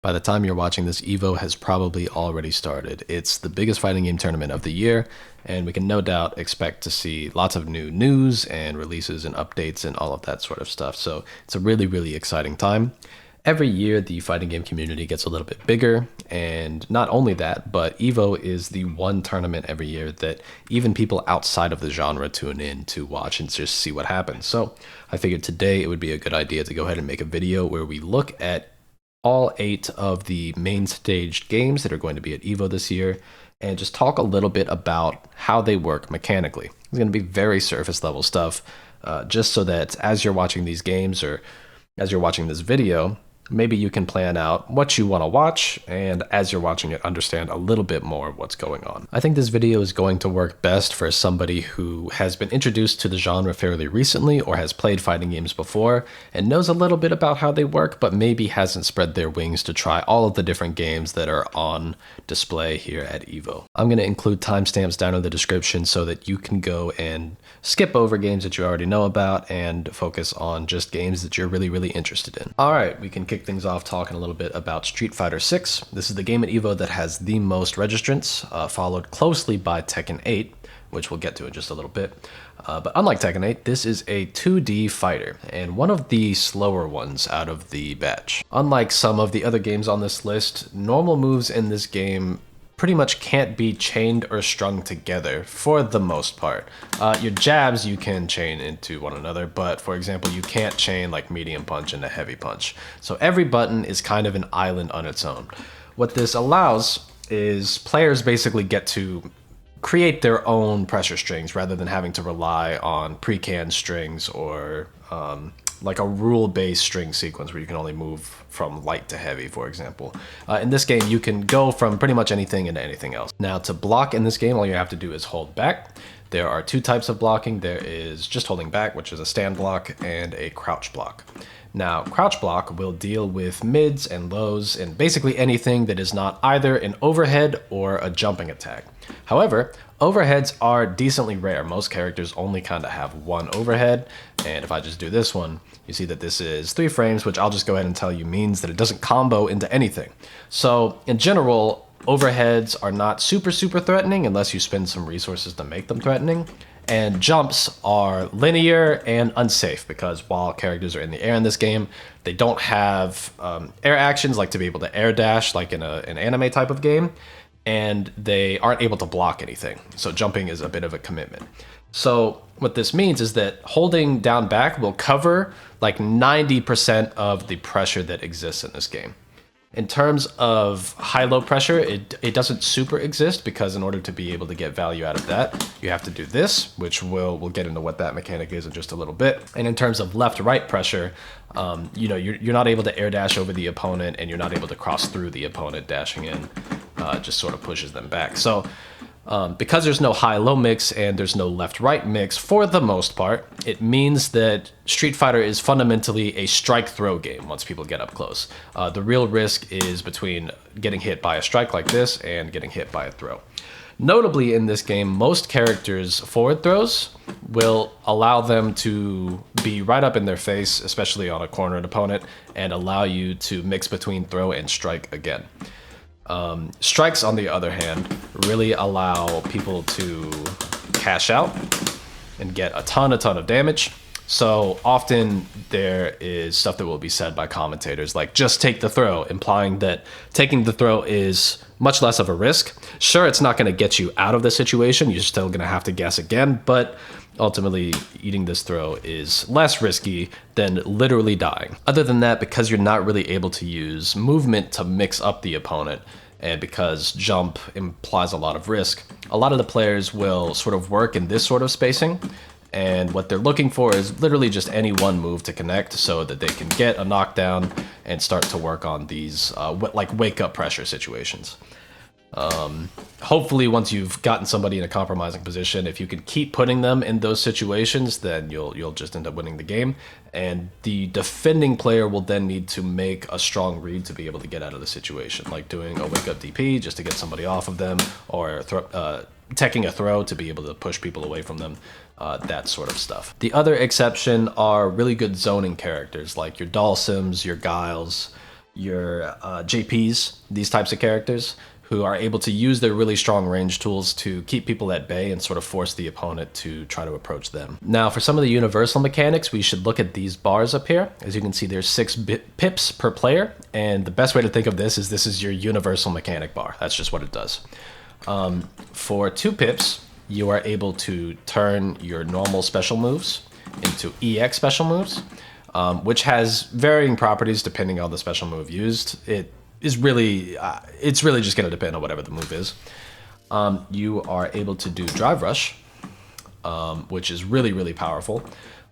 By the time you're watching this, EVO has probably already started. It's the biggest fighting game tournament of the year, and we can no doubt expect to see lots of new news and releases and updates and all of that sort of stuff. So it's a really, really exciting time. Every year, the fighting game community gets a little bit bigger, and not only that, but EVO is the one tournament every year that even people outside of the genre tune in to watch and just see what happens. So I figured today it would be a good idea to go ahead and make a video where we look at all 8 of the main staged games that are going to be at EVO this year, and just talk a little bit about how they work mechanically. It's going to be very surface level stuff, just so that as you're watching these games or as you're watching this video, maybe you can plan out what you want to watch, and as you're watching it, understand a little bit more of what's going on. I think this video is going to work best for somebody who has been introduced to the genre fairly recently or has played fighting games before and knows a little bit about how they work, but maybe hasn't spread their wings to try all of the different games that are on display here at EVO. I'm going to include timestamps down in the description so that you can go and skip over games that you already know about and focus on just games that you're really, really interested in. All right, we can kick things off talking a little bit about Street Fighter 6. This is the game at EVO that has the most registrants, followed closely by Tekken 8, which we'll get to in just a little bit. But unlike Tekken 8, this is a 2D fighter, and one of the slower ones out of the batch. Unlike some of the other games on this list, normal moves in this game pretty much can't be chained or strung together for the most part. Your jabs you can chain into one another, but for example, you can't chain like medium punch into heavy punch. So every button is kind of an island on its own. What this allows is players basically get to create their own pressure strings rather than having to rely on pre-canned strings or like a rule-based string sequence where you can only move from light to heavy, for example. In this game, you can go from pretty much anything into anything else. Now, to block in this game, all you have to do is hold back. There are 2 types of blocking. There is just holding back, which is a stand block, and a crouch block. Now, crouch block will deal with mids and lows and basically anything that is not either an overhead or a jumping attack. However, overheads are decently rare. Most characters only kind of have one overhead, and if I just do this one, you see that this is 3 frames, which I'll just go ahead and tell you means that it doesn't combo into anything. So in general, overheads are not super threatening unless you spend some resources to make them threatening. And jumps are linear and unsafe because while characters are in the air in this game, they don't have air actions like to be able to air dash like in an anime type of game, and they aren't able to block anything. So jumping is a bit of a commitment. So what this means is that holding down back will cover like 90% of the pressure that exists in this game. In terms of high-low pressure, it doesn't super exist because in order to be able to get value out of that, you have to do this, which we'll get into what that mechanic is in just a little bit. And in terms of left-right pressure, you know, you're not able to air dash over the opponent and you're not able to cross through the opponent dashing in. Just sort of pushes them back. So because there's no high-low mix and there's no left-right mix for the most part, it means that Street Fighter is fundamentally a strike-throw game once people get up close. The real risk is between getting hit by a strike like this and getting hit by a throw. Notably in this game, most characters' forward throws will allow them to be right up in their face, especially on a cornered opponent, and allow you to mix between throw and strike again. Strikes, on the other hand, really allow people to cash out and get a ton of damage. So often there is stuff that will be said by commentators like, just take the throw, implying that taking the throw is much less of a risk. Sure, it's not going to get you out of the situation. You're still going to have to guess again, but ultimately eating this throw is less risky than literally dying. Other than that, because you're not really able to use movement to mix up the opponent, and because jump implies a lot of risk, a lot of the players will sort of work in this sort of spacing, and what they're looking for is literally just any one move to connect so that they can get a knockdown and start to work on these like wake-up pressure situations. Hopefully once you've gotten somebody in a compromising position, if you can keep putting them in those situations, then you'll just end up winning the game. And the defending player will then need to make a strong read to be able to get out of the situation, like doing a wake up DP just to get somebody off of them, or teching a throw to be able to push people away from them, that sort of stuff. The other exception are really good zoning characters like your Dalsims, your Guiles, your JPs, these types of characters, who are able to use their really strong range tools to keep people at bay and sort of force the opponent to try to approach them. Now, for some of the universal mechanics, we should look at these bars up here. As you can see, there's 6 pips per player, and the best way to think of this is your universal mechanic bar. That's just what it does. For 2 pips, you are able to turn your normal special moves into EX special moves, which has varying properties depending on the special move used. It's really just going to depend on whatever the move is. You are able to do Drive Rush, which is really, really powerful.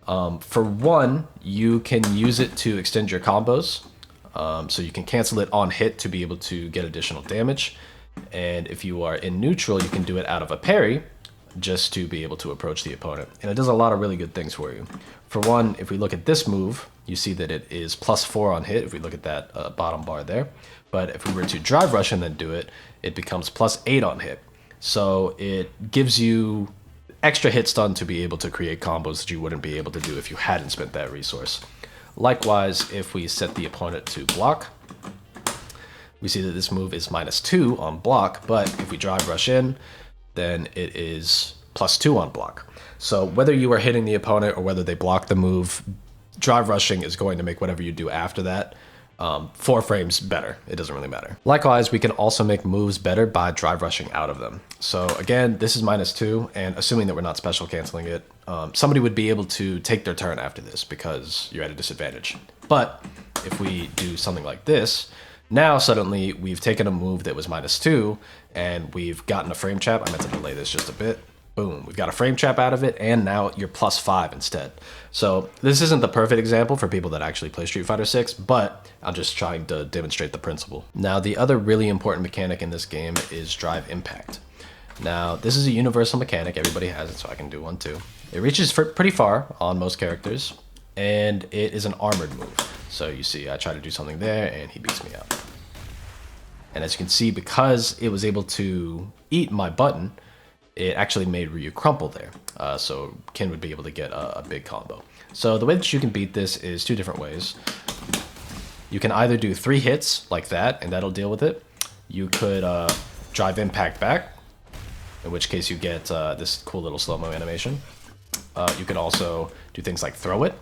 For 1, you can use it to extend your combos. So you can cancel it on hit to be able to get additional damage. And if you are in neutral, you can do it out of a parry just to be able to approach the opponent. And it does a lot of really good things for you. For 1, if we look at this move, you see that it is +4 on hit if we look at that bottom bar there. But if we were to Drive Rush and then do it, it becomes +8 on hit. So it gives you extra hit stun to be able to create combos that you wouldn't be able to do if you hadn't spent that resource. Likewise, if we set the opponent to block, we see that this move is -2 on block, but if we Drive Rush in, then it is +2 on block. So whether you are hitting the opponent or whether they block the move, Drive Rushing is going to make whatever you do after that 4 frames better. It doesn't really matter. Likewise, we can also make moves better by Drive Rushing out of them. So again, this is -2, and assuming that we're not special canceling it, somebody would be able to take their turn after this because you're at a disadvantage. But if we do something like this, now suddenly we've taken a move that was -2 and we've gotten a frame trap. I meant to delay this just a bit. Boom, we've got a frame trap out of it, and now you're +5 instead. So this isn't the perfect example for people that actually play Street Fighter 6, but I'm just trying to demonstrate the principle. Now, the other really important mechanic in this game is Drive Impact. Now, this is a universal mechanic. Everybody has it, so I can do one too. It reaches pretty far on most characters, and it is an armored move. So you see, I try to do something there, and he beats me up. And as you can see, because it was able to eat my button, it actually made Ryu crumple there. So Ken would be able to get a big combo. So the way that you can beat this is 2 different ways. You can either do 3 hits like that, and that'll deal with it. You could Drive Impact back, in which case you get this cool little slow-mo animation. You can also do things like throw it.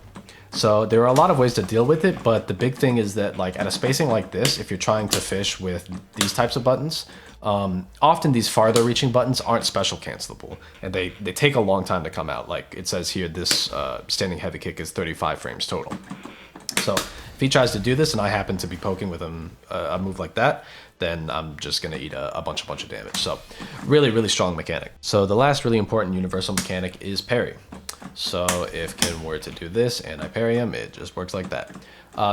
So there are a lot of ways to deal with it, but the big thing is that, like, at a spacing like this, if you're trying to fish with these types of buttons, often these farther reaching buttons aren't special cancelable, and they take a long time to come out. Like it says here, this standing heavy kick is 35 frames total. So if he tries to do this and I happen to be poking with him a move like that, then I'm just going to eat a bunch of damage. So really, really strong mechanic. So the last really important universal mechanic is parry. So if Ken were to do this and I parry him, it just works like that.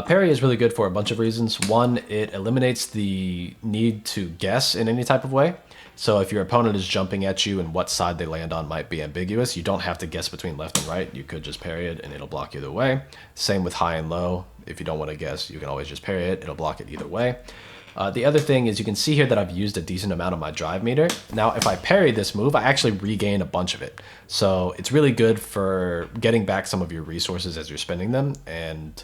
Parry is really good for a bunch of reasons. One, it eliminates the need to guess in any type of way. So if your opponent is jumping at you and what side they land on might be ambiguous, you don't have to guess between left and right. You could just parry it and it'll block either way. Same with high and low. If you don't want to guess, you can always just parry it. It'll block it either way. The other thing is you can see here that I've used a decent amount of my drive meter. Now, if I parry this move, I actually regain a bunch of it. So it's really good for getting back some of your resources as you're spending them. And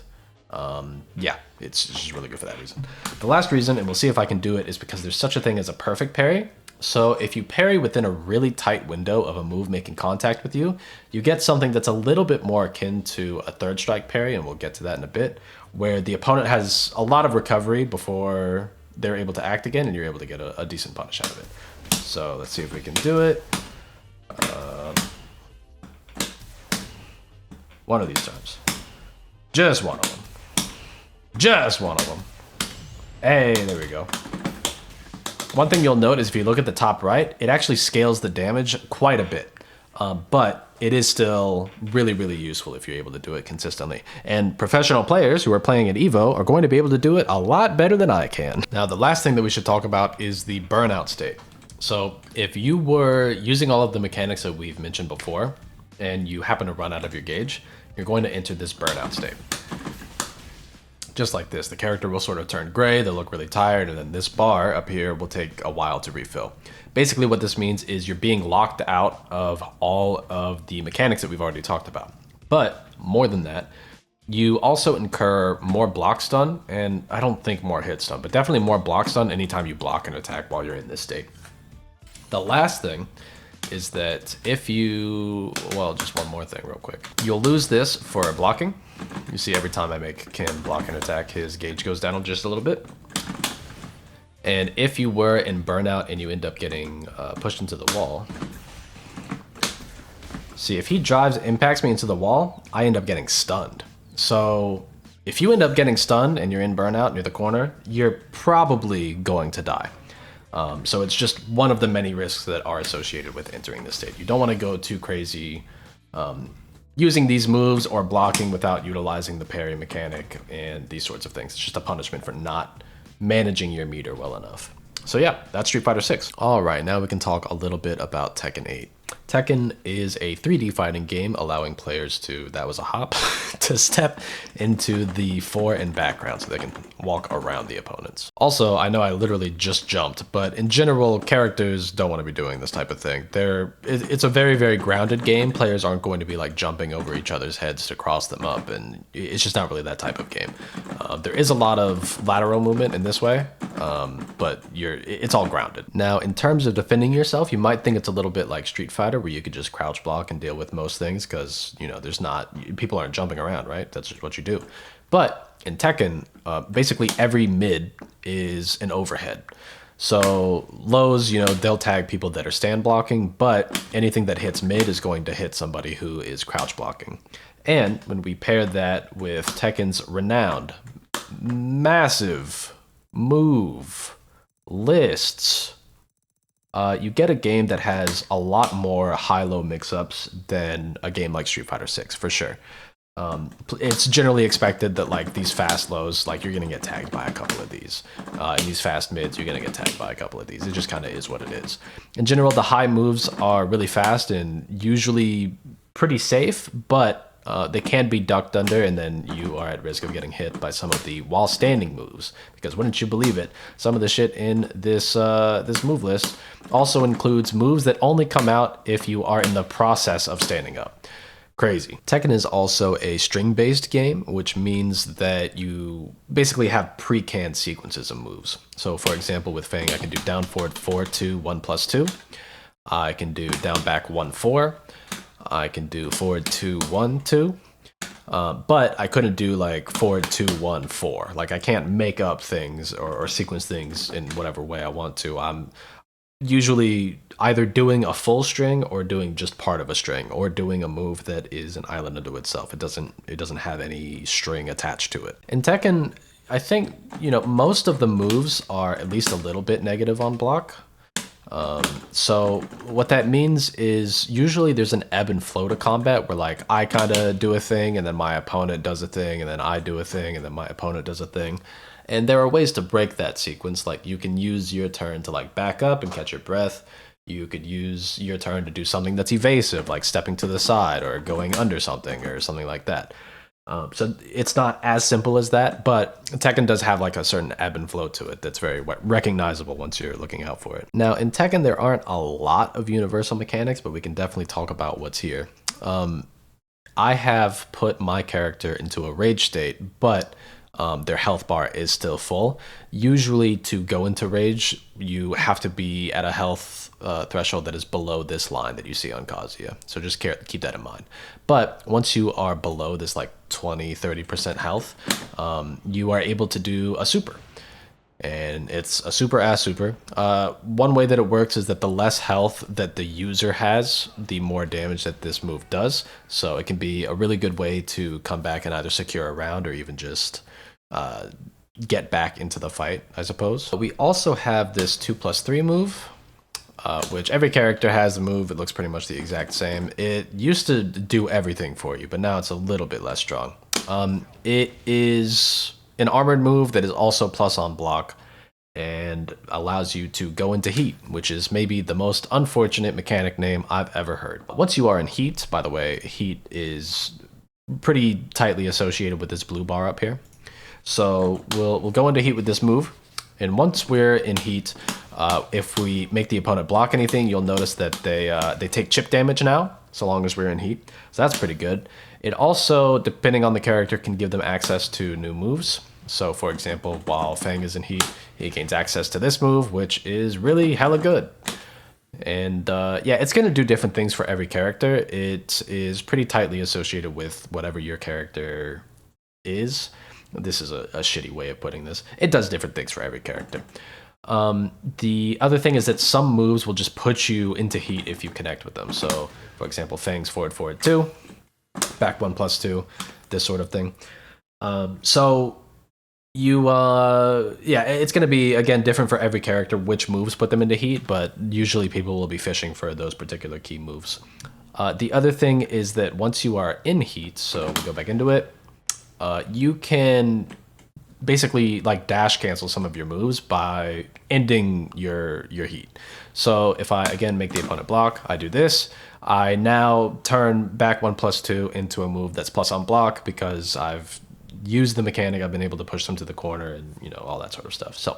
yeah, it's just really good for that reason. The last reason, and we'll see if I can do it, is because there's such a thing as a perfect parry. So if you parry within a really tight window of a move making contact with you, you get something that's a little bit more akin to a third strike parry, and we'll get to that in a bit, where the opponent has a lot of recovery before they're able to act again, and you're able to get a decent punish out of it. So let's see if we can do it. One of these times. Just one of them. Just one of them. Hey, there we go. One thing you'll note is if you look at the top right, it actually scales the damage quite a bit. But it is still really, really useful if you're able to do it consistently. And professional players who are playing at EVO are going to be able to do it a lot better than I can. Now, the last thing that we should talk about is the burnout state. So if you were using all of the mechanics that we've mentioned before, and you happen to run out of your gauge, you're going to enter this burnout state. Just like this, the character will sort of turn gray, they'll look really tired, and then this bar up here will take a while to refill. Basically what this means is you're being locked out of all of the mechanics that we've already talked about. But more than that, You also incur more block stun, and I don't think more hit stun, but definitely more block stun anytime you block an attack while you're in this state. The last thing is that if you, well, just one more thing real quick. You'll lose this for blocking. You see every time I make Kim block an attack, his gauge goes down just a little bit. And if you were in burnout and you end up getting pushed into the wall, see, if he impacts me into the wall, I end up getting stunned. So if you end up getting stunned and you're in burnout near the corner, you're probably going to die. So it's just one of the many risks that are associated with entering this state. You don't want to go too crazy using these moves or blocking without utilizing the parry mechanic and these sorts of things. It's just a punishment for not managing your meter well enough. So yeah, that's Street Fighter 6. All right, now we can talk a little bit about Tekken 8. Tekken is a 3D fighting game allowing players to, that was a hop, to step into the fore and background so they can walk around the opponents. Also, I know I literally just jumped, but in general, characters don't want to be doing this type of thing. It's a very, very grounded game. Players aren't going to be like jumping over each other's heads to cross them up, and it's just not really that type of game. There is a lot of lateral movement in this way, but it's all grounded. Now, in terms of defending yourself, you might think it's a little bit like Street Fighter, where you could just crouch block and deal with most things because, you know, people aren't jumping around, right? That's just what you do. But in Tekken, basically every mid is an overhead. So lows, you know, they'll tag people that are stand blocking, but anything that hits mid is going to hit somebody who is crouch blocking. And when we pair that with Tekken's renowned, massive move lists, you get a game that has a lot more high-low mix-ups than a game like Street Fighter 6, for sure. It's generally expected that like these fast lows, like you're gonna get tagged by a couple of these. And these fast mids, you're gonna get tagged by a couple of these. It just kind of is what it is. In general, the high moves are really fast and usually pretty safe, but they can be ducked under, and then you are at risk of getting hit by some of the while standing moves. Because wouldn't you believe it, some of the shit in this this move list also includes moves that only come out if you are in the process of standing up. Crazy. Tekken is also a string-based game, which means that you basically have pre-canned sequences of moves. So for example, with Fang, I can do down forward 4, 2, 1 plus 2. I can do down back 1, 4. I can do forward 2, 1, 2. But I couldn't do like forward 2, 1, 4. Like I can't make up things or sequence things in whatever way I want to. I'm usually either doing a full string or doing just part of a string or doing a move that is an island unto itself. It doesn't have any string attached to it. In Tekken, I think, you know, most of the moves are at least a little bit negative on block. So what that means is usually there's an ebb and flow to combat where like I kind of do a thing and then my opponent does a thing and then I do a thing and then my opponent does a thing. And there are ways to break that sequence. Like you can use your turn to like back up and catch your breath. You could use your turn to do something that's evasive, like stepping to the side or going under something or something like that. So it's not as simple as that, but Tekken does have like a certain ebb and flow to it that's very recognizable once you're looking out for it. Now in Tekken, there aren't a lot of universal mechanics, but we can definitely talk about what's here. I have put my character into a rage state, but their health bar is still full. Usually to go into rage, you have to be at a health threshold that is below this line that you see on Kazuya. So just keep that in mind. But once you are below this like 20-30% health, you are able to do a super. And it's a super ass super. One way that it works is that the less health that the user has, the more damage that this move does. So it can be a really good way to come back and either secure a round or even just get back into the fight, I suppose. But we also have this 2+3 move, which every character has a move. It looks pretty much the exact same. It used to do everything for you, but now it's a little bit less strong. It is an armored move that is also plus on block and allows you to go into heat, which is maybe the most unfortunate mechanic name I've ever heard. Once you are in heat, by the way, heat is pretty tightly associated with this blue bar up here. So we'll go into heat with this move, and once we're in heat, if we make the opponent block anything, you'll notice that they take chip damage now. so long as we're in heat. So that's pretty good. It also, depending on the character, can give them access to new moves. So for example, while Fang is in heat, he gains access to this move, which is really hella good. And yeah, it's going to do different things for every character. It is pretty tightly associated with whatever your character is. This is a shitty way of putting this. It does different things for every character. The other thing is that some moves will just put you into heat if you connect with them. So, for example, Fang's forward, forward 2, back 1 plus 2, this sort of thing. So you, yeah, it's going to be, again, different for every character which moves put them into heat, but usually people will be fishing for those particular key moves. The other thing is that once you are in heat, so we go back into it, you can basically like dash cancel some of your moves by ending your heat. So if I again make the opponent block, I do this, I now turn back 1 plus 2 into a move that's plus on block because I've used the mechanic, I've been able to push them to the corner and, you know, all that sort of stuff. So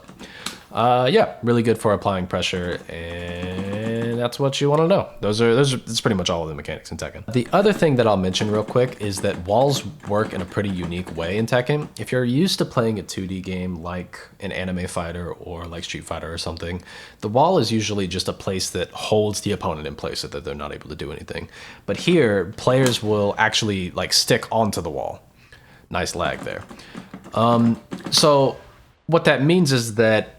yeah, really good for applying pressure, and that's what you want to know. That's pretty much all of the mechanics in Tekken. The other thing that I'll mention real quick is that walls work in a pretty unique way in Tekken. If you're used to playing a 2D game like an anime fighter or like Street Fighter or something, the wall is usually just a place that holds the opponent in place so that they're not able to do anything. But here, players will actually like stick onto the wall. Nice lag there. So what that means is that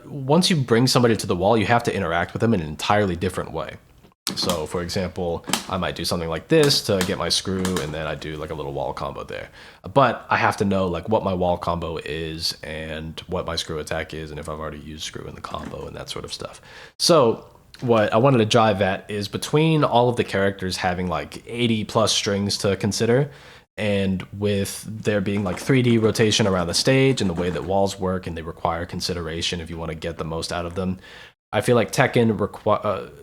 once you bring somebody to the wall, you have to interact with them in an entirely different way. So for example, I might do something like this to get my screw, and then I do like a little wall combo there. But I have to know like what my wall combo is and what my screw attack is, and if I've already used screw in the combo and that sort of stuff. So what I wanted to jive at is between all of the characters having like 80 plus strings to consider, and with there being like 3D rotation around the stage and the way that walls work, and they require consideration if you want to get the most out of them, I feel like Tekken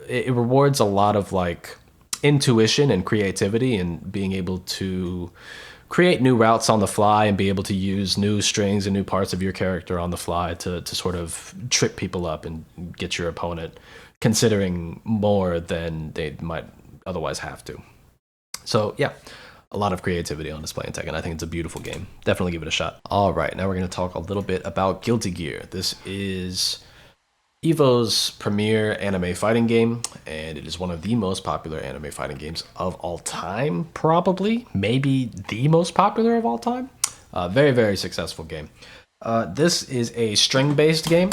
it rewards a lot of like intuition and creativity and being able to create new routes on the fly and be able to use new strings and new parts of your character on the fly to sort of trip people up and get your opponent considering more than they might otherwise have to. So yeah, a lot of creativity on display in Tekken. I think it's a beautiful game. Definitely give it a shot. All right, now we're going to talk a little bit about Guilty Gear. This is EVO's premier anime fighting game, and it is one of the most popular anime fighting games of all time, probably. Maybe the most popular of all time. Very, very successful game. This is a string-based game.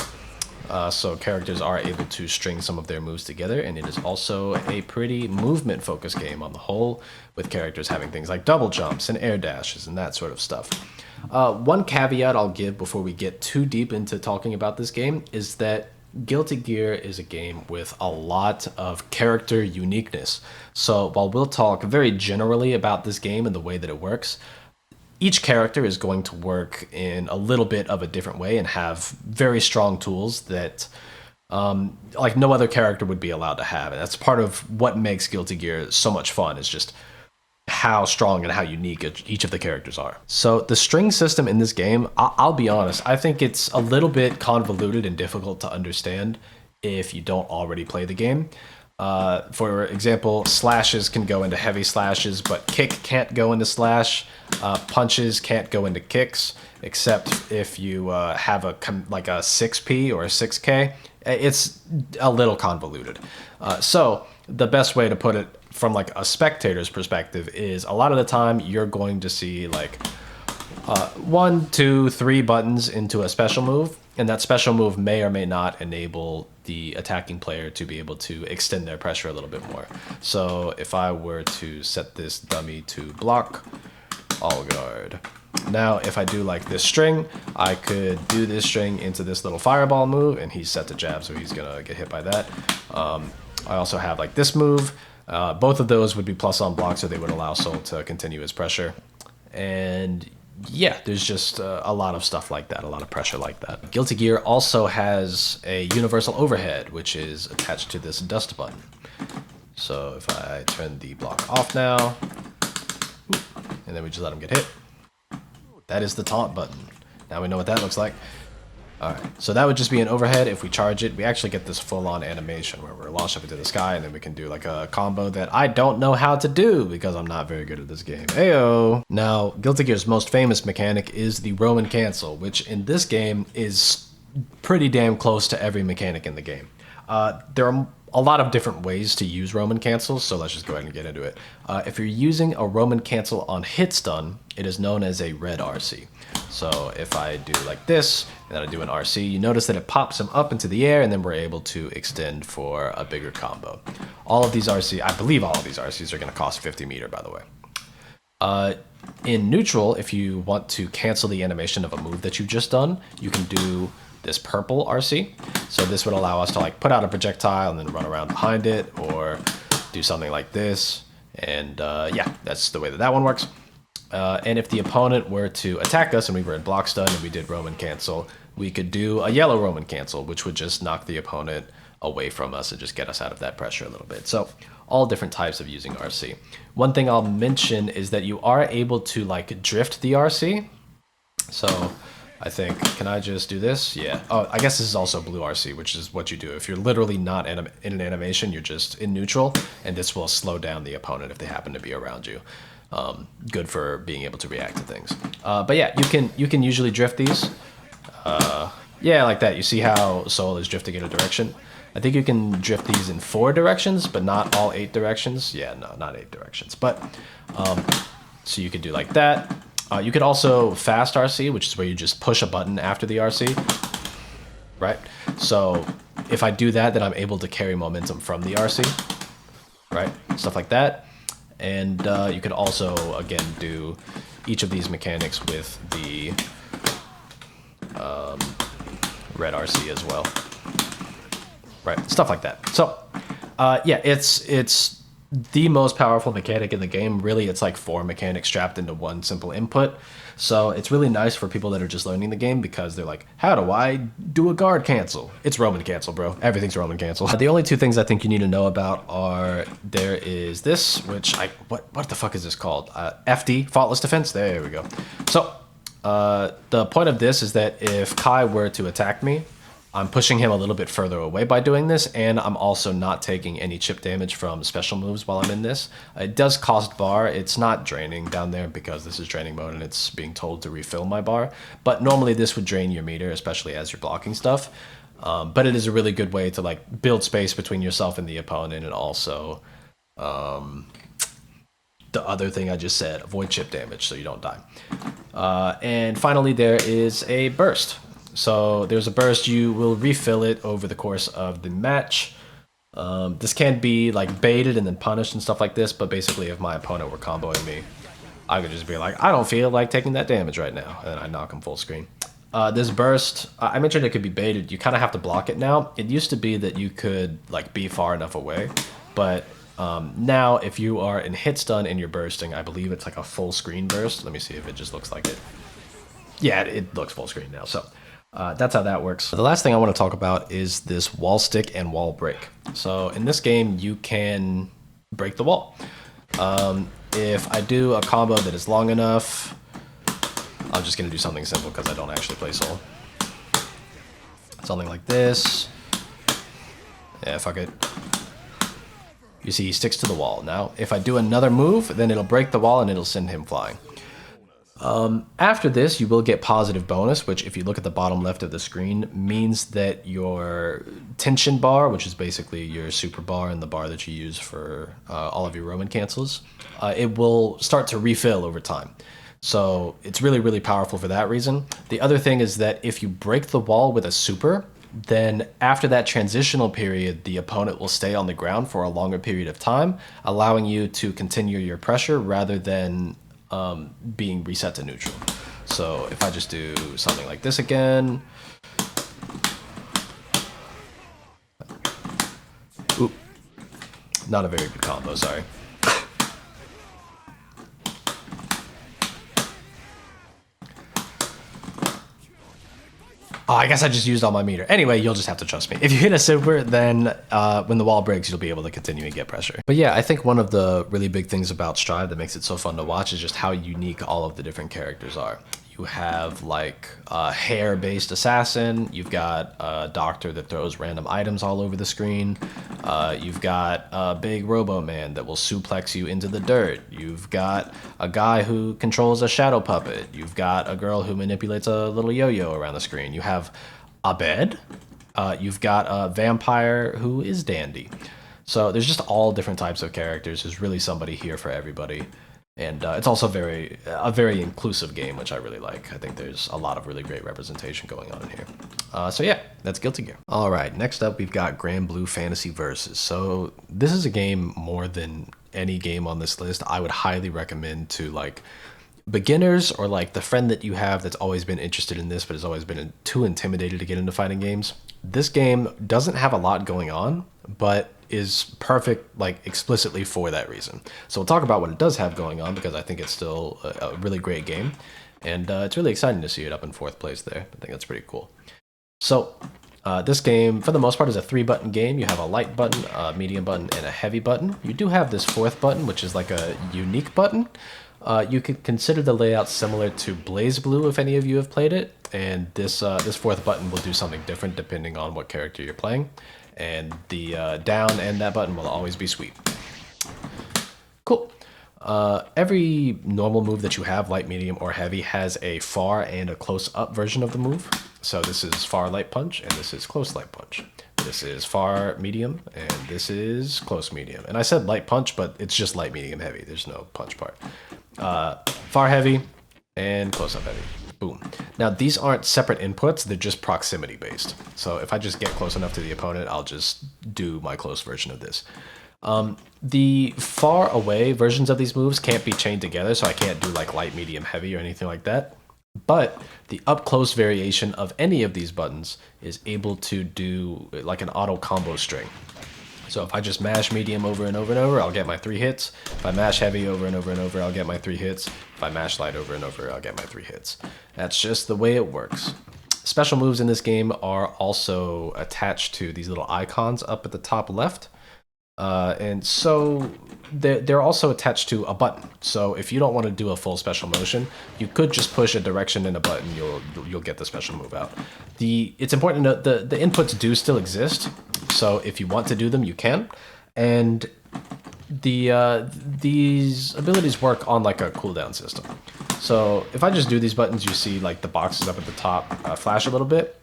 So characters are able to string some of their moves together, and it is also a pretty movement-focused game on the whole, with characters having things like double jumps and air dashes and that sort of stuff. One caveat I'll give before we get too deep into talking about this game is that Guilty Gear is a game with a lot of character uniqueness. So while we'll talk very generally about this game and the way that it works, each character is going to work in a little bit of a different way and have very strong tools that like no other character would be allowed to have. And that's part of what makes Guilty Gear so much fun, is just how strong and how unique each of the characters are. So the string system in this game, I'll be honest, I think it's a little bit convoluted and difficult to understand if you don't already play the game. For example, slashes can go into heavy slashes, but kick can't go into slash. Punches can't go into kicks, except if you have like a 6P or a 6K. It's a little convoluted. So the best way to put it from like a spectator's perspective is a lot of the time you're going to see like 1, 2, 3 buttons into a special move, and that special move may or may not enable the attacking player to be able to extend their pressure a little bit more. So if I were to set this dummy to block, all guard. Now if I do like this string, I could do this string into this little fireball move, and he's set to jab, so he's gonna get hit by that. I also have like this move. Both of those would be plus on block, so they would allow Soul to continue his pressure. And yeah, there's just a lot of stuff like that, a lot of pressure like that. Guilty Gear also has a universal overhead, which is attached to this dust button. So if I turn the block off now, and then we just let him get hit, that is the taunt button. Now we know what that looks like. Alright, so that would just be an overhead. If we charge it, we actually get this full-on animation where we're launched up into the sky, and then we can do like a combo that I don't know how to do because I'm not very good at this game. Ayo! Now, Guilty Gear's most famous mechanic is the Roman cancel, which in this game is pretty damn close to every mechanic in the game. There are a lot of different ways to use Roman cancels, so let's just go ahead and get into it. If you're using a Roman cancel on hit stun, it is known as a red RC. So if I do like this, and then I do an RC, you notice that it pops him up into the air, and then we're able to extend for a bigger combo. All of these RC, I believe all of these RCs are going to cost 50 meter, by the way. In neutral, if you want to cancel the animation of a move that you've just done, you can do this purple RC. So this would allow us to like put out a projectile and then run around behind it, or do something like this. And yeah, that's the way that that one works. And if the opponent were to attack us and we were in block stun and we did Roman cancel, we could do a yellow Roman cancel, which would just knock the opponent away from us and just get us out of that pressure a little bit. So all different types of using RC. One thing I'll mention is that you are able to like drift the RC. So I think, can I just do this? Yeah. Oh, I guess this is also blue RC, which is what you do. If you're literally not in an animation, you're just in neutral, and this will slow down the opponent if they happen to be around you. Good for being able to react to things. But yeah, you can usually drift these. Yeah, like that. You see how Soul is drifting in a direction? I think you can drift these in 4 directions, but not all 8 directions. Yeah, no, not 8 directions. But so you could do like that. You could also fast RC, which is where you just push a button after the RC, right? So if I do that, then I'm able to carry momentum from the RC, right? Stuff like that. And you could also, again, do each of these mechanics with the red RC as well, right? Stuff like that. So yeah, it's the most powerful mechanic in the game. Really, it's like 4 mechanics strapped into one simple input. So it's really nice for people that are just learning the game because they're like, how do I do a guard cancel? It's Roman cancel, bro. Everything's Roman cancel. The only 2 things I think you need to know about are there is this, which what the fuck is this called? FD, faultless defense. There we go. So the point of this is that if Kai were to attack me, I'm pushing him a little bit further away by doing this, and I'm also not taking any chip damage from special moves while I'm in this. It does cost bar. It's not draining down there because this is draining mode and it's being told to refill my bar. But normally this would drain your meter, especially as you're blocking stuff. But it is a really good way to like build space between yourself and the opponent, and also the other thing I just said, avoid chip damage so you don't die. And finally, there is a burst. So there's a burst, you will refill it over the course of the match. This can be like baited and then punished and stuff like this, but basically if my opponent were comboing me, I could just be like, I don't feel like taking that damage right now, and I knock him full screen. This burst, I mentioned it could be baited. You kind of have to block it now. It used to be that you could like be far enough away, but now if you are in hit stun and you're bursting, I believe it's like a full screen burst. Let me see if it just looks like it. Yeah, it looks full screen now. So that's how that works. The last thing I want to talk about is this wall stick and wall break. So in this game, you can break the wall. If I do a combo that is long enough, I'm just going to do something simple because I don't actually play Soul. Something like this. Yeah, fuck it. You see, he sticks to the wall. Now, if I do another move, then it'll break the wall and it'll send him flying. After this, you will get positive bonus, which if you look at the bottom left of the screen, means that your tension bar, which is basically your super bar and the bar that you use for all of your Roman cancels, it will start to refill over time. So it's really, really powerful for that reason. The other thing is that if you break the wall with a super, then after that transitional period, the opponent will stay on the ground for a longer period of time, allowing you to continue your pressure rather than being reset to neutral. So if I just do something like this again. Oop. Not a very good combo, sorry. Oh, I guess I just used all my meter. Anyway, you'll just have to trust me. If you hit a super, then when the wall breaks, you'll be able to continue and get pressure. But yeah, I think one of the really big things about Strive that makes it so fun to watch is just how unique all of the different characters are. You have like a hair-based assassin. You've got a doctor that throws random items all over the screen. You've got a big robo-man that will suplex you into the dirt. You've got a guy who controls a shadow puppet. You've got a girl who manipulates a little yo-yo around the screen. You have a bed. You've got a vampire who is dandy. So there's just all different types of characters. There's really somebody here for everybody. And it's also a very inclusive game, which I really like. I think there's a lot of really great representation going on in here. So yeah, that's Guilty Gear. All right, next up we've got Granblue Fantasy Versus. So this is a game more than any game on this list I would highly recommend to like beginners or like the friend that you have that's always been interested in this but has always been too intimidated to get into fighting games. This game doesn't have a lot going on, but is perfect like explicitly for that reason. So we'll talk about what it does have going on because I think it's still a really great game, and it's really exciting to see it up in 4th place there. I think that's pretty cool. So this game, for the most part, is a 3-button game. You have a light button, a medium button, and a heavy button. You do have this 4th button, which is like a unique button. You could consider the layout similar to BlazBlue if any of you have played it, and this 4th button will do something different depending on what character you're playing. And the down and that button will always be sweep. Cool. Every normal move that you have, light, medium, or heavy, has a far and a close-up version of the move. So this is far light punch, and this is close light punch. This is far medium, and this is close medium. And I said light punch, but it's just light, medium, heavy. There's no punch part. Far heavy and close up heavy. Boom. Now, these aren't separate inputs, they're just proximity based. So if I just get close enough to the opponent, I'll just do my close version of this. The far away versions of these moves can't be chained together, so I can't do like light, medium, heavy or anything like that. But the up close variation of any of these buttons is able to do like an auto combo string. So if I just mash medium over and over and over, I'll get my 3 hits. If I mash heavy over and over and over, I'll get my 3 hits. If I mash light over and over, I'll get my 3 hits. That's just the way it works. Special moves in this game are also attached to these little icons up at the top left. And so they're also attached to a button. So if you don't want to do a full special motion, you could just push a direction in a button. You'll get the special move out. It's important to note the inputs do still exist. So if you want to do them, you can. And these abilities work on like a cooldown system. So if I just do these buttons, you see like the boxes up at the top flash a little bit.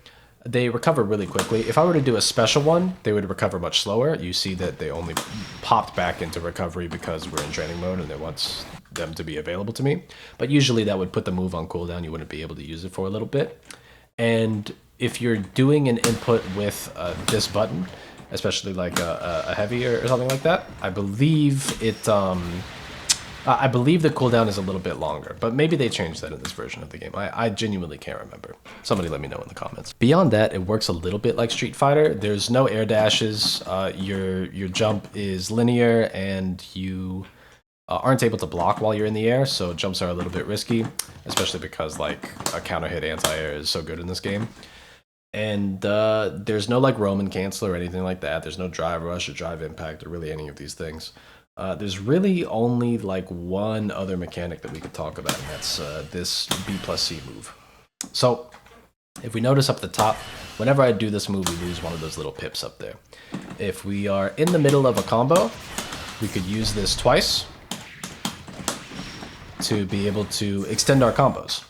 They recover really quickly. If I were to do a special one, they would recover much slower. You see that they only popped back into recovery because we're in training mode and it wants them to be available to me. But usually that would put the move on cooldown. You wouldn't be able to use it for a little bit. And if you're doing an input with this button, especially like a heavy or something like that, I believe it... I believe the cooldown is a little bit longer, but maybe they changed that in this version of the game. I genuinely can't remember. Somebody let me know in the comments. Beyond that, it works a little bit like Street Fighter. There's no air dashes. Your jump is linear, and you aren't able to block while you're in the air, so jumps are a little bit risky, especially because like a counter hit anti-air is so good in this game. And there's no like Roman cancel or anything like that. There's no drive rush or drive impact or really any of these things. There's really only like one other mechanic that we could talk about, and that's this B+C move. So if we notice up the top, whenever I do this move, we lose one of those little pips up there. If we are in the middle of a combo, we could use this twice to be able to extend our combos.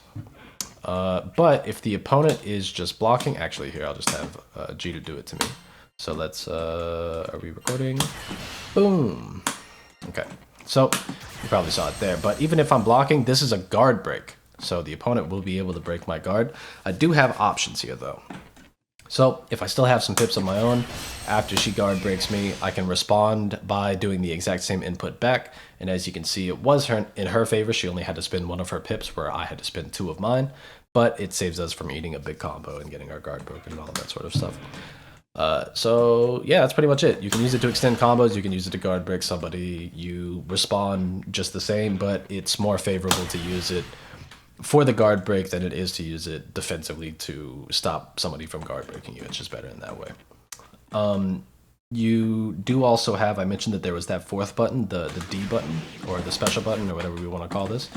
But if the opponent is just blocking, actually here, I'll just have G to do it to me. So let's, are we recording? Boom. Okay, so you probably saw it there, but even if I'm blocking, this is a guard break. So the opponent will be able to break my guard. I do have options here though. So if I still have some pips of my own, after she guard breaks me, I can respond by doing the exact same input back. And as you can see, it was in her favor. She only had to spend one of her pips where I had to spend 2 of mine, but it saves us from eating a big combo and getting our guard broken and all that sort of stuff. So yeah, that's pretty much it. You can use it to extend combos, you can use it to guard break somebody, you respond just the same, but it's more favorable to use it for the guard break than it is to use it defensively to stop somebody from guard breaking you. It's just better in that way. You do also have, I mentioned that there was that 4th button, the D button, or the special button, or whatever we want to call this.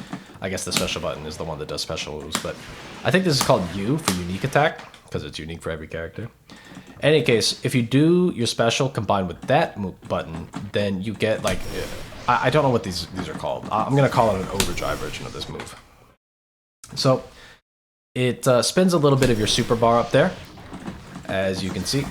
I guess the special button is the one that does special moves, but I think this is called U for unique attack, because it's unique for every character. In any case, if you do your special combined with that button, then you get like, I don't know what these are called. I'm gonna call it an overdrive version of this move. So it spins a little bit of your super bar up there, as you can see.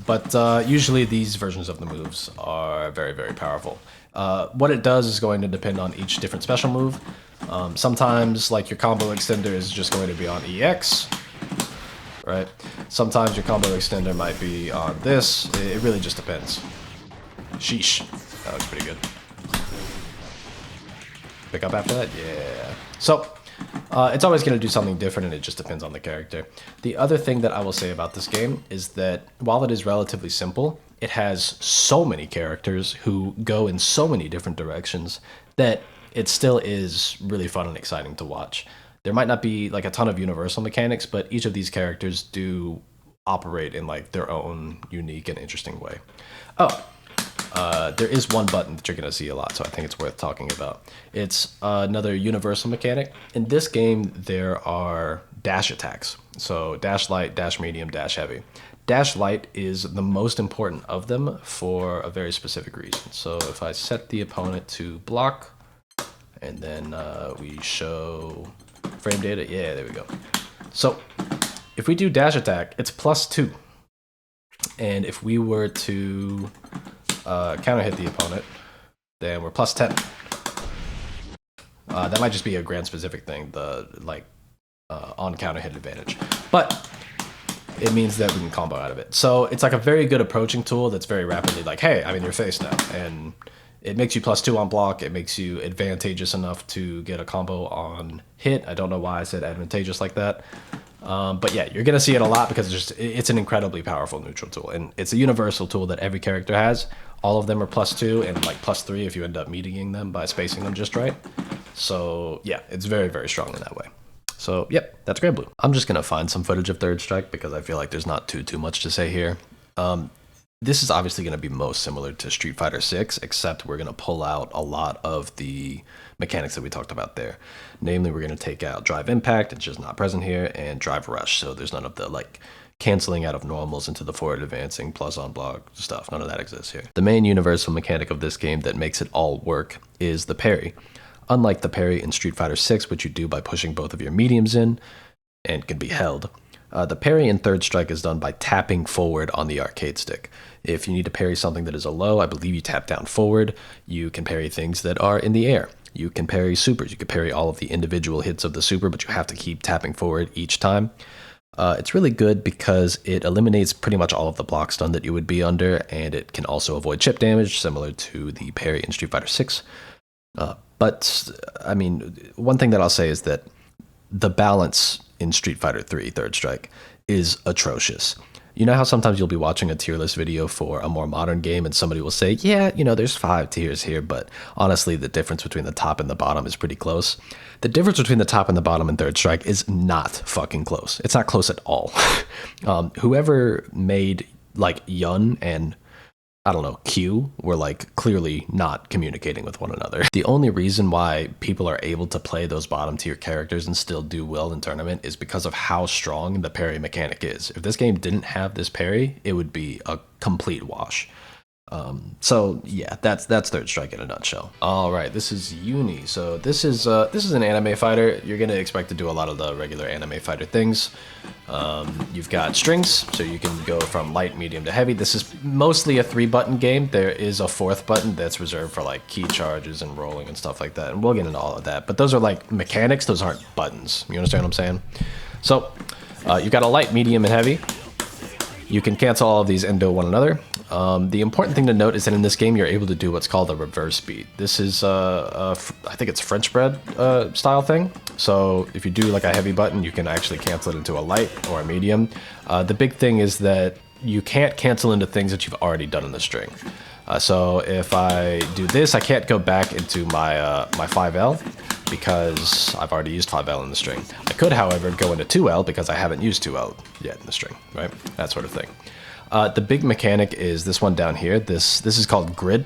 But usually these versions of the moves are very, very powerful. What it does is going to depend on each different special move. Sometimes, like, your combo extender is just going to be on EX, right? Sometimes your combo extender might be on this. It really just depends. Sheesh. That looks pretty good. Pick up after that? Yeah. So, it's always going to do something different, and it just depends on the character. The other thing that I will say about this game is that while it is relatively simple, it has so many characters who go in so many different directions that it still is really fun and exciting to watch. There might not be like a ton of universal mechanics, but each of these characters do operate in like their own unique and interesting way. Oh, there is one button that you're going to see a lot, so I think it's worth talking about. It's another universal mechanic. In this game, there are dash attacks. So dash light, dash medium, dash heavy. Dash light is the most important of them for a very specific reason. So if I set the opponent to block, and then we show frame data, yeah, there we go. So if we do dash attack, it's +2. And if we were to counter hit the opponent, then we're +10. That might just be a grand specific thing, the like on counter hit advantage, but it means that we can combo out of it. So it's like a very good approaching tool that's very rapidly like, hey, I'm in your face now, and it makes you +2 on block. It makes you advantageous enough to get a combo on hit. I don't know why I said advantageous like that. But yeah, you're gonna see it a lot because it's an incredibly powerful neutral tool, and it's a universal tool that every character has. All of them are +2 and like +3 if you end up meeting them by spacing them just right. So yeah, it's very, very strong in that way. So yep, that's Granblue. I'm just gonna find some footage of Third Strike because I feel like there's not too much to say here. This is obviously going to be most similar to Street Fighter 6, except we're going to pull out a lot of the mechanics that we talked about there. Namely, we're going to take out Drive Impact, it's just not present here, and Drive Rush, so there's none of the like canceling out of normals into the forward advancing plus on block stuff. None of that exists here. The main universal mechanic of this game that makes it all work is the parry. Unlike the parry in Street Fighter 6, which you do by pushing both of your mediums in and can be held, the parry in Third Strike is done by tapping forward on the arcade stick. If you need to parry something that is a low, I believe you tap down forward. You can parry things that are in the air. You can parry supers. You can parry all of the individual hits of the super, but you have to keep tapping forward each time. It's really good because it eliminates pretty much all of the block stun that you would be under, and it can also avoid chip damage, similar to the parry in Street Fighter 6. But, I mean, one thing that I'll say is that the balance in Street Fighter 3 Third Strike is atrocious. You know how sometimes you'll be watching a tier list video for a more modern game and somebody will say, yeah, you know, there's 5 tiers here, but honestly, the difference between the top and the bottom is pretty close. The difference between the top and the bottom in Third Strike is not fucking close. It's not close at all. Whoever made like Yun and I don't know, Q were like clearly not communicating with one another. The only reason why people are able to play those bottom tier characters and still do well in tournament is because of how strong the parry mechanic is. If this game didn't have this parry, it would be a complete wash. So yeah, that's Third Strike in a nutshell. All right, this is Uni. So this is an anime fighter. You're gonna expect to do a lot of the regular anime fighter things. You've got strings, so you can go from light, medium to heavy. This is mostly a 3-button game. There is a 4th button that's reserved for like key charges and rolling and stuff like that, and we'll get into all of that. But those are like mechanics. Those aren't buttons. You understand what I'm saying? So you've got a light, medium, and heavy. You can cancel all of these into one another. The important thing to note is that in this game, you're able to do what's called a reverse beat. This is, I think it's French bread style thing. So if you do like a heavy button, you can actually cancel it into a light or a medium. The big thing is that you can't cancel into things that you've already done in the string. So if I do this, I can't go back into my, my 5L because I've already used 5L in the string. I could, however, go into 2L because I haven't used 2L yet in the string, right? That sort of thing. The big mechanic is this one down here. This is called grid.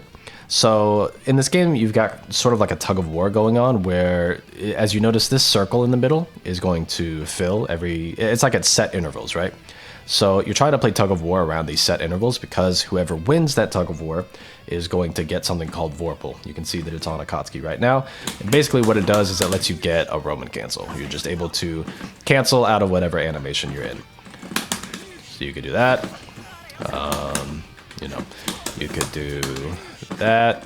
So in this game, you've got sort of like a tug of war going on where, as you notice, this circle in the middle is going to fill it's like at set intervals, right? So you're trying to play tug of war around these set intervals because whoever wins that tug of war is going to get something called Vorpal. You can see that it's on Akatsuki right now. And basically what it does is it lets you get a Roman cancel. You're just able to cancel out of whatever animation you're in. So you could do that. You know, you could do that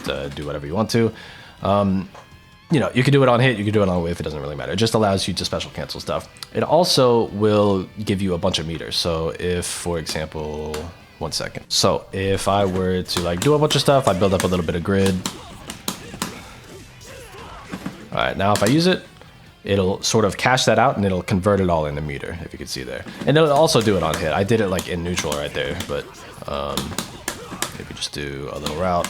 to do whatever you want to. You know, you can do it on hit, you can do it on whiff, it doesn't really matter. It just allows you to special cancel stuff. It also will give you a bunch of meters. So if, for example, 1 second. So if I were to like do a bunch of stuff, I build up a little bit of grid. All right, now if I use it, it'll sort of cash that out and it'll convert it all into meter, if you can see there. And it'll also do it on hit. I did it like in neutral right there, but maybe just do a little route.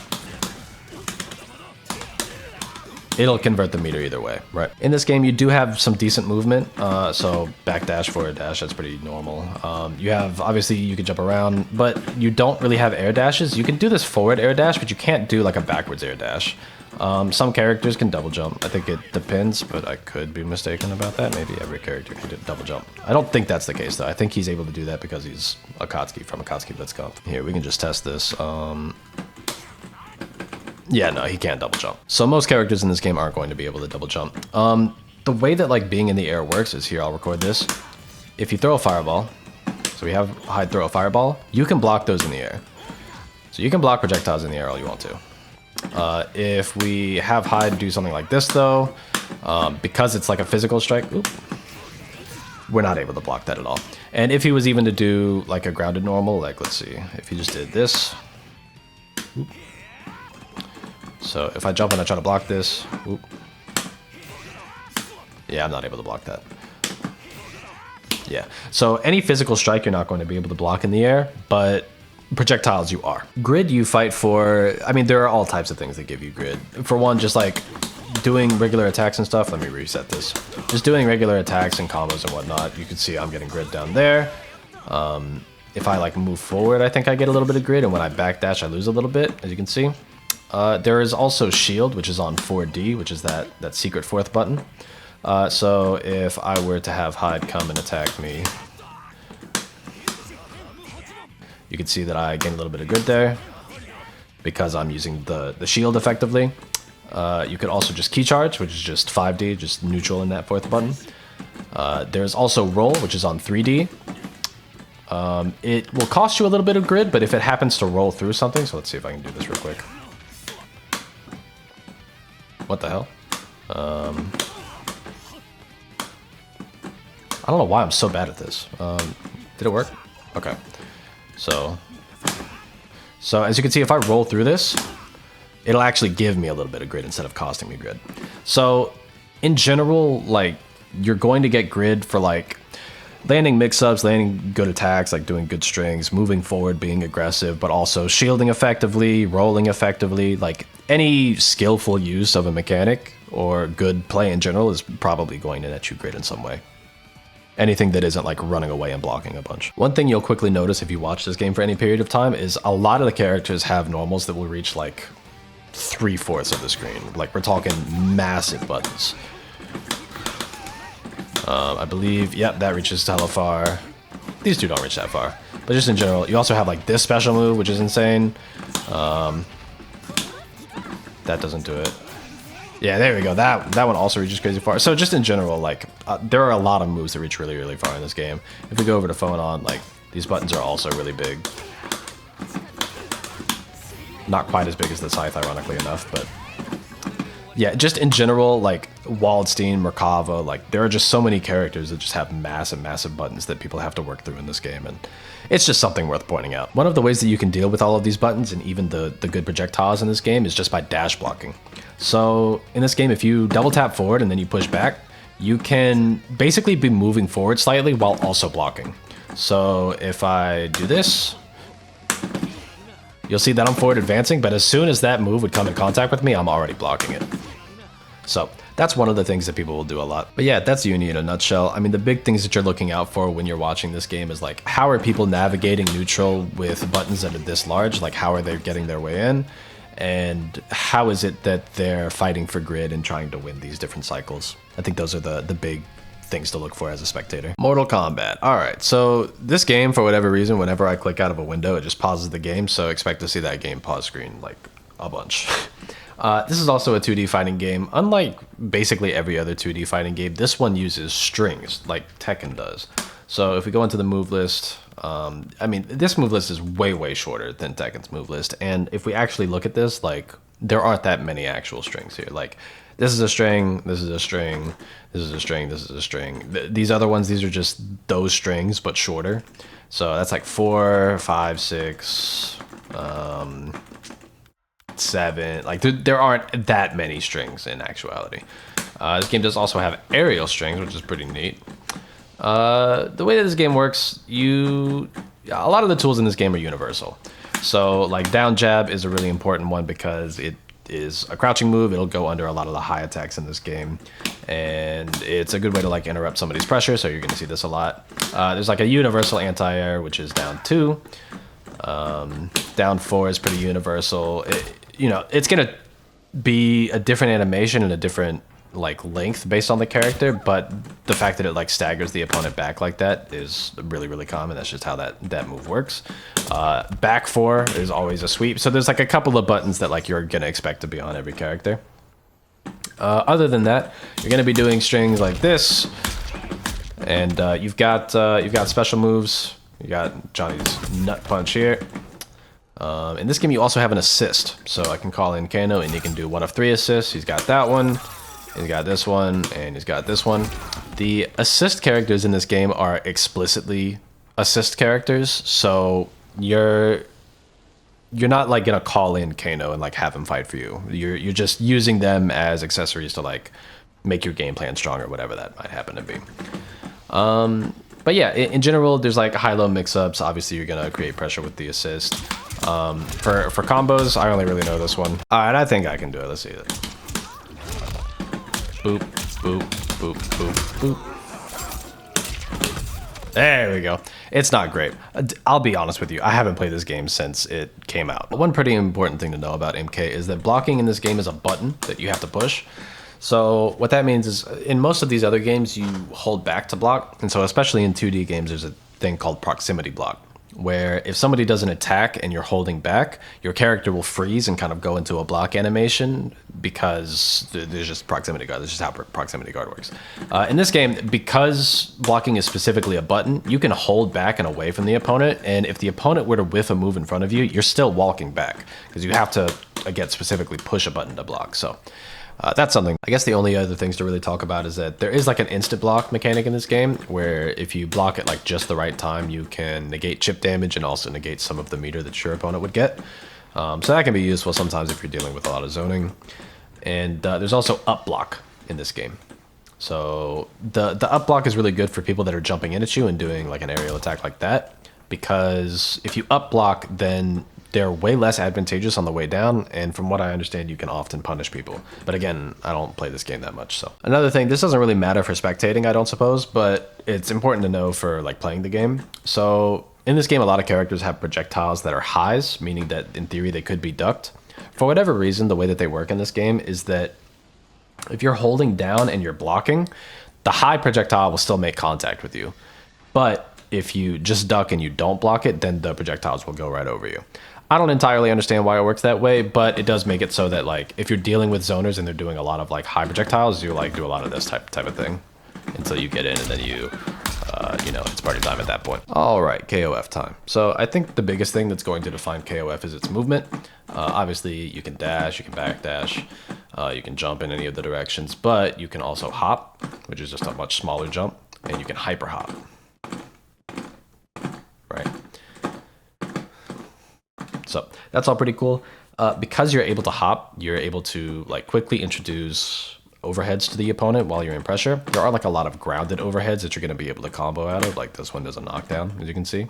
It'll convert the meter either way, right? In this game, you do have some decent movement. So backdash, forward dash, that's pretty normal. You have, obviously, you can jump around, but you don't really have air dashes. You can do this forward air dash, but you can't do like a backwards air dash. Some characters can double jump. I think it depends, but I could be mistaken about that. Maybe every character can do double jump. I don't think that's the case, though. I think he's able to do that because he's Akatsuki from Akatsuki Blitzkampf. Here, we can just test this. Yeah, no, he can't double jump. So most characters in this game aren't going to be able to double jump. The way that like being in the air works is here, I'll record this. If you throw a fireball, so we have Hyde throw a fireball, you can block those in the air. So you can block projectiles in the air all you want to. If we have Hyde do something like this though, because it's like a physical strike, we're not able to block that at all. And if he was even to do like a grounded normal, like let's see, if he just did this. So if I jump and I try to block this, yeah, I'm not able to block that. Yeah, so any physical strike you're not going to be able to block in the air, but projectiles you are. Grid you fight for, I mean, there are all types of things that give you grid. For one, just like doing regular attacks and stuff, let me reset this. Just doing regular attacks and combos and whatnot, you can see I'm getting grid down there. If I like move forward, I think I get a little bit of grid, and when I backdash, I lose a little bit, as you can see. There is also shield, which is on 4D, which is that secret fourth button. So if I were to have Hyde come and attack me, you can see that I gain a little bit of grid there because I'm using the shield effectively. You could also just key charge, which is just 5D, just neutral in that fourth button. There's also roll, which is on 3D. It will cost you a little bit of grid, but if it happens to roll through something, so let's see if I can do this real quick. What the hell? I don't know why I'm so bad at this. Did it work? Okay. So as you can see, if I roll through this, it'll actually give me a little bit of grid instead of costing me grid. So in general, like you're going to get grid for like landing mix-ups, landing good attacks, like doing good strings, moving forward, being aggressive, but also shielding effectively, rolling effectively. Like any skillful use of a mechanic or good play in general is probably going to net you grid in some way. Anything that isn't like running away and blocking a bunch. One thing you'll quickly notice if you watch this game for any period of time is a lot of the characters have normals that will reach like 3/4 of the screen. Like we're talking massive buttons. I believe, yep, that reaches hella far. These two don't reach that far. But just in general, you also have like this special move, which is insane. That doesn't do it. Yeah, there we go. That one also reaches crazy far. So just in general, like there are a lot of moves that reach really, really far in this game. If we go over to phone on, like these buttons are also really big. Not quite as big as the Scythe, ironically enough, but yeah, just in general, like Waldstein, Merkava, like there are just so many characters that just have massive, massive buttons that people have to work through in this game, and it's just something worth pointing out. One of the ways that you can deal with all of these buttons and even the good projectiles in this game is just by dash blocking. So in this game, if you double tap forward and then you push back, you can basically be moving forward slightly while also blocking. So if I do this, you'll see that I'm forward advancing, but as soon as that move would come in contact with me, I'm already blocking it. So that's one of the things that people will do a lot. But yeah, that's Uni in a nutshell. I mean, the big things that you're looking out for when you're watching this game is like, how are people navigating neutral with buttons that are this large? Like, how are they getting their way in? and how is it that they're fighting for grid and trying to win these different cycles. I think those are the big things to look for as a spectator. Mortal Kombat. All right, so this game, for whatever reason, whenever I click out of a window, it just pauses the game, so expect to see that game pause screen like a bunch. This is also a 2D fighting game. Unlike basically every other 2D fighting game, this one uses strings like Tekken does. So if we go into the move list, I mean, this move list is way shorter than Tekken's move list. And if we actually look at this, like, there aren't that many actual strings here. Like, this is a string, this is a string, this is a string, this is a string. These other ones, these are just those strings, but shorter. So that's like 4, 5, 6, 7. Like, there aren't that many strings in actuality. This game does also have aerial strings, which is pretty neat. The way that this game works, a lot of the tools in this game are universal. So like down jab is a really important one because it is a crouching move. It'll go under a lot of the high attacks in this game, and it's a good way to like interrupt somebody's pressure. So you're going to see this a lot. There's like a universal anti-air, which is down 2. Down 4 is pretty universal. It's going to be a different animation and a different like length based on the character, but the fact that it like staggers the opponent back like that is really common. That's just how that move works. Back 4 is always a sweep, so there's like a couple of buttons that like you're gonna expect to be on every character. Other than that, you're gonna be doing strings like this, and you've got special moves. You got Johnny's nut punch here. In this game you also have an assist, so I can call in Kano and he can do 1 of 3 assists. He's got that one, he's got this one, and he's got this one. The assist characters in this game are explicitly assist characters, so you're not like gonna call in Kano and like have him fight for you. You're just using them as accessories to like make your game plan stronger, whatever that might happen to be. But yeah, in general, there's like high-low mix-ups. Obviously, you're gonna create pressure with the assist. For combos, I only really know this one. All right, I think I can do it. Let's see it. Boop, boop, boop, boop, boop. There we go. It's not great. I'll be honest with you. I haven't played this game since it came out. One pretty important thing to know about MK is that blocking in this game is a button that you have to push. So what that means is in most of these other games, you hold back to block. And so especially in 2D games, there's a thing called proximity block, where if somebody does an attack and you're holding back, your character will freeze and kind of go into a block animation because there's just proximity guard. That's just how proximity guard works. In this game, because blocking is specifically a button, you can hold back and away from the opponent. And if the opponent were to whiff a move in front of you, you're still walking back because you have to, again, specifically push a button to block. So that's something. I guess the only other things to really talk about is that there is like an instant block mechanic in this game where if you block at like just the right time, you can negate chip damage and also negate some of the meter that your opponent would get. So that can be useful sometimes if you're dealing with a lot of zoning. And there's also up block in this game. So the up block is really good for people that are jumping in at you and doing like an aerial attack like that, because if you up block, then they're way less advantageous on the way down, and from what I understand, you can often punish people. But again, I don't play this game that much, so. Another thing, this doesn't really matter for spectating, I don't suppose, but it's important to know for like playing the game. So in this game, a lot of characters have projectiles that are highs, meaning that in theory they could be ducked. For whatever reason, the way that they work in this game is that if you're holding down and you're blocking, the high projectile will still make contact with you. But if you just duck and you don't block it, then the projectiles will go right over you. I don't entirely understand why it works that way, but it does make it so that like if you're dealing with zoners and they're doing a lot of like high projectiles, you like do a lot of this type of thing until you get in, and then you it's party time at that point. All right, KOF time. So I think the biggest thing that's going to define KOF is its movement. Obviously, you can dash, you can backdash, you can jump in any of the directions, but you can also hop, which is just a much smaller jump, and you can hyper hop. Right. So that's all pretty cool. Because you're able to hop, you're able to like quickly introduce overheads to the opponent while you're in pressure. There are like a lot of grounded overheads that you're going to be able to combo out of, like this one does a knockdown, as you can see.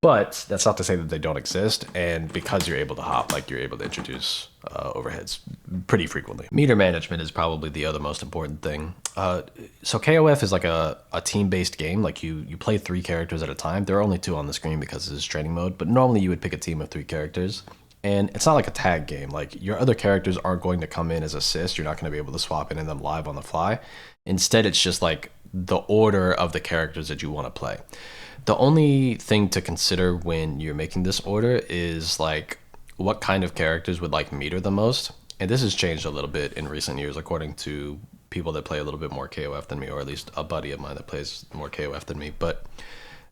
But that's not to say that they don't exist, and because you're able to hop, like you're able to introduce overheads pretty frequently. Meter management is probably the other most important thing. So KOF is like a team-based game. Like you play 3 characters at a time. There are only 2 on the screen because this is training mode, but normally you would pick a team of 3 characters. And it's not like a tag game. Like, your other characters aren't going to come in as assists. You're not going to be able to swap in them live on the fly. Instead, it's just like the order of the characters that you want to play. The only thing to consider when you're making this order is like what kind of characters would like meter the most. And this has changed a little bit in recent years, according to people that play a little bit more KOF than me, or at least a buddy of mine that plays more KOF than me. But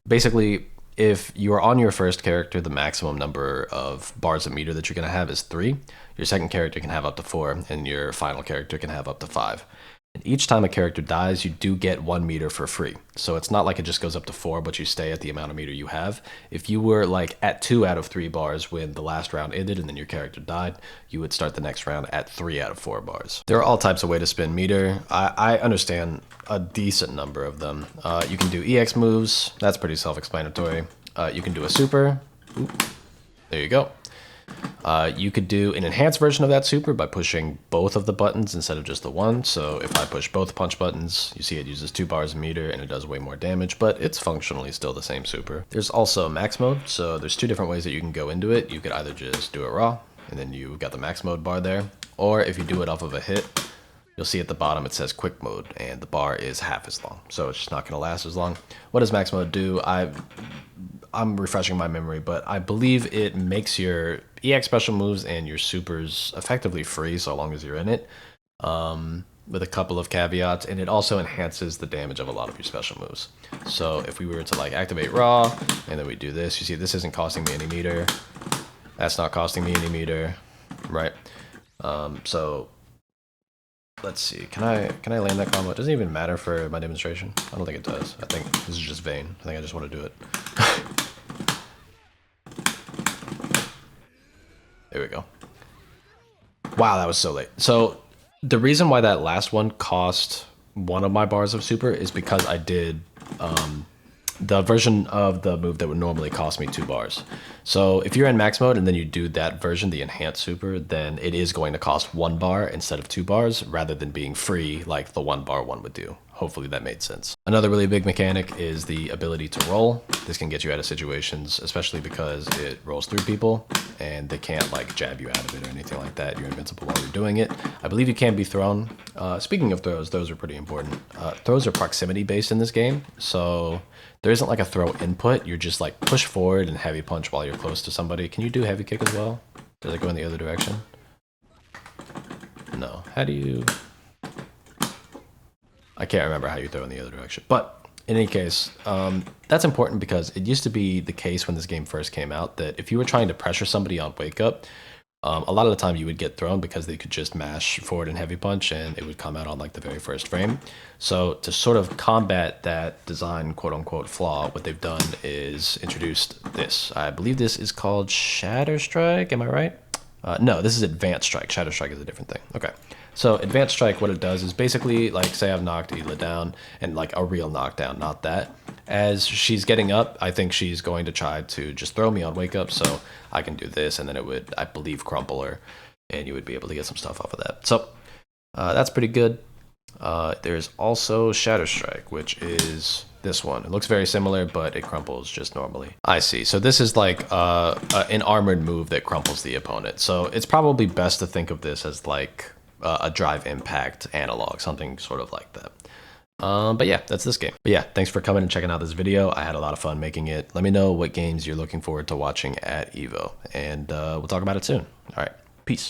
basically, if you are on your first character, the maximum number of bars of meter that you're going to have is 3. Your second character can have up to 4, and your final character can have up to 5. And each time a character dies, you do get 1 meter for free. So it's not like it just goes up to 4, but you stay at the amount of meter you have. If you were like at 2 out of 3 bars when the last round ended and then your character died, you would start the next round at 3 out of 4 bars. There are all types of ways to spin meter. I understand a decent number of them. You can do EX moves. That's pretty self-explanatory. You can do a super. Oop. There you go. You could do an enhanced version of that super by pushing both of the buttons instead of just the one. So if I push both punch buttons, you see it uses 2 bars of meter and it does way more damage, but it's functionally still the same super. There's also max mode. So there's 2 different ways that you can go into it. You could either just do it raw and then you got the max mode bar there. Or if you do it off of a hit, you'll see at the bottom it says quick mode and the bar is half as long. So it's just not going to last as long. What does max mode do? I'm refreshing my memory, but I believe it makes your EX special moves and your supers effectively free so long as you're in it, with a couple of caveats, and it also enhances the damage of a lot of your special moves. So if we were to like activate raw, and then we do this, you see this isn't costing me any meter, that's not costing me any meter, right? So let's see, can I land that combo? It doesn't even matter for my demonstration. I don't think it does. I think this is just vain. I think I just want to do it. There we go. Wow, that was so late. So the reason why that last one cost 1 of my bars of super is because I did the version of the move that would normally cost me 2 bars. So if you're in max mode and then you do that version, the enhanced super, then it is going to cost 1 bar instead of 2 bars rather than being free like the 1 bar one would do. Hopefully that made sense. Another really big mechanic is the ability to roll. This can get you out of situations, especially because it rolls through people and they can't like jab you out of it or anything like that. You're invincible while you're doing it. I believe you can be thrown. Speaking of throws, those are pretty important. Throws are proximity based in this game. So there isn't like a throw input. You're just like push forward and heavy punch while you're close to somebody. Can you do heavy kick as well? Does it go in the other direction? No. How do you... I can't remember how you throw in the other direction. But in any case, that's important because it used to be the case when this game first came out that if you were trying to pressure somebody on wake up, a lot of the time you would get thrown because they could just mash forward and heavy punch and it would come out on like the very first frame. So to sort of combat that design quote unquote flaw, what they've done is introduced this. I believe this is called Shatter Strike. Am I right? No, this is Advanced Strike. Shatter Strike is a different thing. Okay. So Advanced Strike, what it does is basically like say I've knocked Ela down and like a real knockdown, not that. As she's getting up, I think she's going to try to just throw me on wake up. So I can do this and then it would, I believe, crumple her and you would be able to get some stuff off of that. So that's pretty good. There's also Shatter Strike, which is this one. It looks very similar, but it crumples just normally. I see. So this is like an armored move that crumples the opponent. So it's probably best to think of this as like a drive impact analog, something sort of like that. But yeah, that's this game. But yeah, thanks for coming and checking out this video. I had a lot of fun making it. Let me know what games you're looking forward to watching at EVO, and we'll talk about it soon. All right.